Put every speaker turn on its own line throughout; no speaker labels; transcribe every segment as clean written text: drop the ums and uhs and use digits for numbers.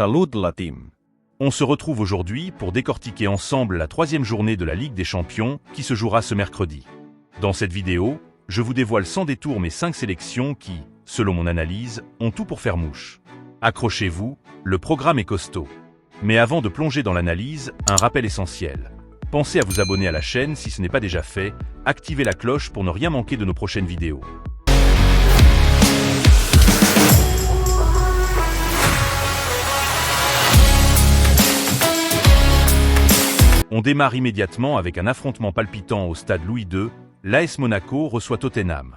Salut la team.
On se retrouve aujourd'hui pour décortiquer ensemble la troisième journée de la Ligue des Champions qui se jouera ce mercredi. Dans cette vidéo, je vous dévoile sans détour mes 5 sélections qui, selon mon analyse, ont tout pour faire mouche. Accrochez-vous, le programme est costaud. Mais avant de plonger dans l'analyse, un rappel essentiel. Pensez à vous abonner à la chaîne si ce n'est pas déjà fait, activez la cloche pour ne rien manquer de nos prochaines vidéos. On démarre immédiatement avec un affrontement palpitant au stade Louis II, l'AS Monaco reçoit Tottenham.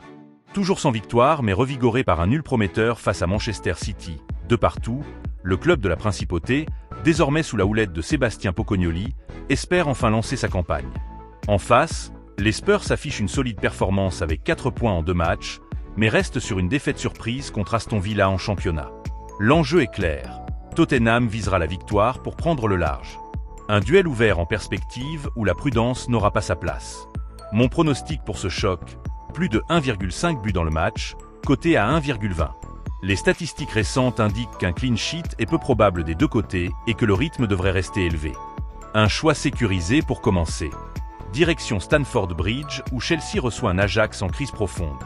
Toujours sans victoire mais revigoré par un nul prometteur face à Manchester City, de partout, le club de la Principauté, désormais sous la houlette de Sébastien Pocognoli, espère enfin lancer sa campagne. En face, les Spurs affichent une solide performance avec 4 points en 2 matchs, mais restent sur une défaite surprise contre Aston Villa en championnat. L'enjeu est clair, Tottenham visera la victoire pour prendre le large. Un duel ouvert en perspective où la prudence n'aura pas sa place. Mon pronostic pour ce choc, plus de 1,5 but dans le match, coté à 1,20. Les statistiques récentes indiquent qu'un clean sheet est peu probable des deux côtés et que le rythme devrait rester élevé. Un choix sécurisé pour commencer. Direction Stamford Bridge où Chelsea reçoit un Ajax en crise profonde.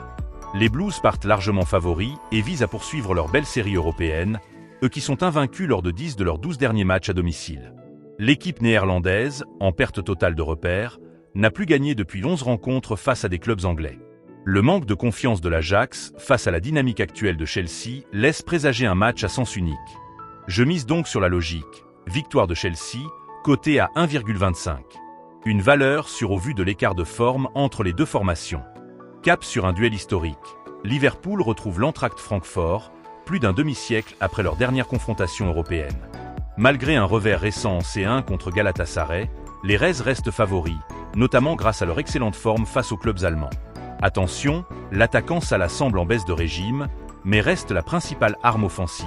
Les Blues partent largement favoris et visent à poursuivre leur belle série européenne, eux qui sont invaincus lors de 10 de leurs 12 derniers matchs à domicile. L'équipe néerlandaise, en perte totale de repères, n'a plus gagné depuis 11 rencontres face à des clubs anglais. Le manque de confiance de l'Ajax face à la dynamique actuelle de Chelsea laisse présager un match à sens unique. Je mise donc sur la logique. Victoire de Chelsea, cotée à 1,25. Une valeur sûre au vu de l'écart de forme entre les deux formations. Cap sur un duel historique. Liverpool retrouve l'Eintracht Francfort, plus d'un demi-siècle après leur dernière confrontation européenne. Malgré un revers récent en C1 contre Galatasaray, les Reds restent favoris, notamment grâce à leur excellente forme face aux clubs allemands. Attention, l'attaquant Salah semble en baisse de régime, mais reste la principale arme offensive.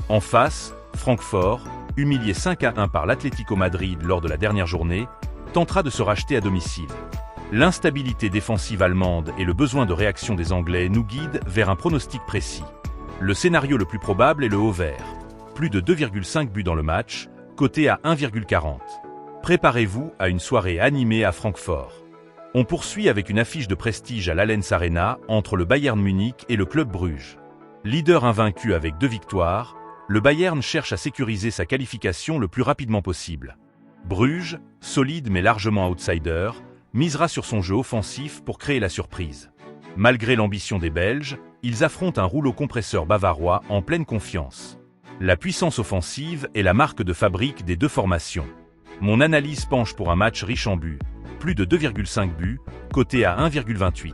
En face, Francfort, humilié 5-1 par l'Atlético Madrid lors de la dernière journée, tentera de se racheter à domicile. L'instabilité défensive allemande et le besoin de réaction des Anglais nous guident vers un pronostic précis. Le scénario le plus probable est le haut vert. Plus de 2,5 buts dans le match, coté à 1,40. Préparez-vous à une soirée animée à Francfort. On poursuit avec une affiche de prestige à l'Allianz Arena entre le Bayern Munich et le Club Bruges. Leader invaincu avec 2 victoires, le Bayern cherche à sécuriser sa qualification le plus rapidement possible. Bruges, solide mais largement outsider, misera sur son jeu offensif pour créer la surprise. Malgré l'ambition des Belges, ils affrontent un rouleau compresseur bavarois en pleine confiance. La puissance offensive est la marque de fabrique des deux formations. Mon analyse penche pour un match riche en buts, plus de 2,5 buts, coté à 1,28.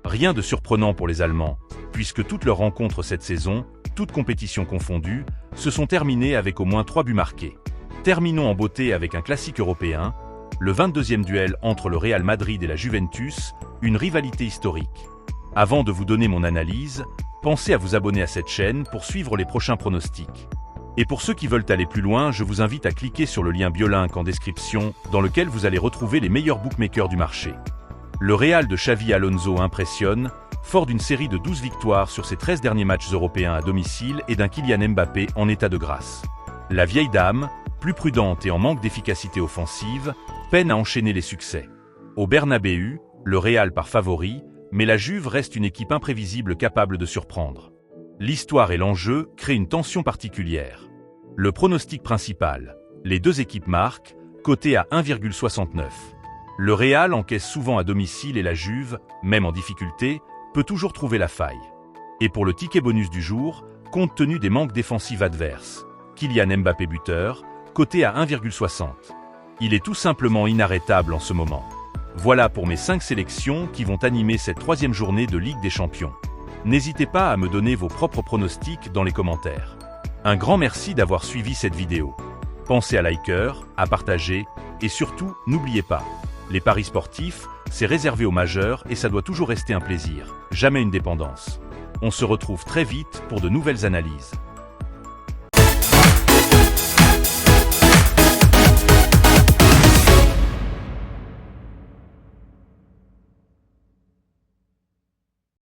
Rien de surprenant pour les Allemands, puisque toutes leurs rencontres cette saison, toutes compétitions confondues, se sont terminées avec au moins 3 buts marqués. Terminons en beauté avec un classique européen, le 22e duel entre le Real Madrid et la Juventus, une rivalité historique. Avant de vous donner mon analyse, pensez à vous abonner à cette chaîne pour suivre les prochains pronostics. Et pour ceux qui veulent aller plus loin, je vous invite à cliquer sur le lien Biolink en description, dans lequel vous allez retrouver les meilleurs bookmakers du marché. Le Real de Xavi Alonso impressionne, fort d'une série de 12 victoires sur ses 13 derniers matchs européens à domicile et d'un Kylian Mbappé en état de grâce. La vieille dame, plus prudente et en manque d'efficacité offensive, peine à enchaîner les succès. Au Bernabéu, le Real part favori, mais la Juve reste une équipe imprévisible capable de surprendre. L'histoire et l'enjeu créent une tension particulière. Le pronostic principal, les deux équipes marquent, coté à 1,69. Le Real encaisse souvent à domicile et la Juve, même en difficulté, peut toujours trouver la faille. Et pour le ticket bonus du jour, compte tenu des manques défensifs adverses, Kylian Mbappé buteur, coté à 1,60. Il est tout simplement inarrêtable en ce moment. Voilà pour mes 5 sélections qui vont animer cette troisième journée de Ligue des Champions. N'hésitez pas à me donner vos propres pronostics dans les commentaires. Un grand merci d'avoir suivi cette vidéo. Pensez à liker, à partager et surtout, n'oubliez pas, les paris sportifs, c'est réservé aux majeurs et ça doit toujours rester un plaisir, jamais une dépendance. On se retrouve très vite pour de nouvelles analyses.